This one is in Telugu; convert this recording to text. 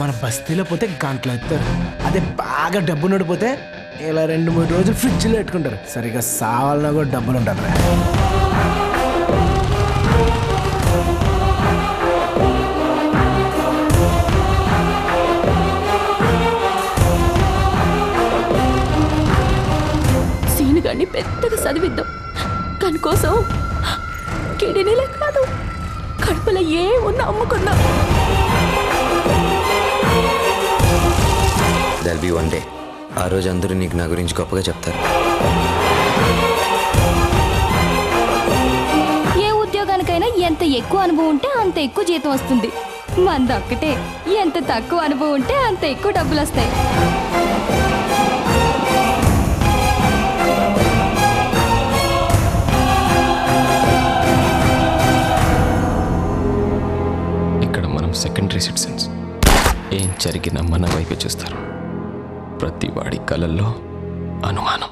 మన బస్తీలో పోతే గంటలు ఎత్తారు. అదే బాగా డబ్బు నడిపోతే ఇలా 2-3 రోజులు ఫ్రిడ్జ్లో పెట్టుకుంటారు. సరిగ్గా సావాలన్నా కూడా డబ్బులు ఉంటారు. సీను గారిని పెద్దగా చదివిద్దాం. దాని కోసం కిడ్నీలే కాదు కడుపులో ఏ ఉన్నా అమ్ముకుందాం. దల్ బి వన్ డే. ఆ రోజు అందరూ నీకు నా గురించి గొప్పగా చెప్తారు. ఏ ఉద్యోగానికైనా ఎంత ఎక్కువ అనుభవం ఉంటే అంత ఎక్కువ జీతం వస్తుంది. మందొక్కటే ఎంత తక్కువ అనుభవం ఉంటే అంత ఎక్కువ డబ్బులు వస్తాయి. ఇక్కడ మనం సెకండరీ సిటిజన్స్. ఏం జరిగినా మన వైపే చూస్తారు. ప్రతి వాడి కళల్లో అనుమానం.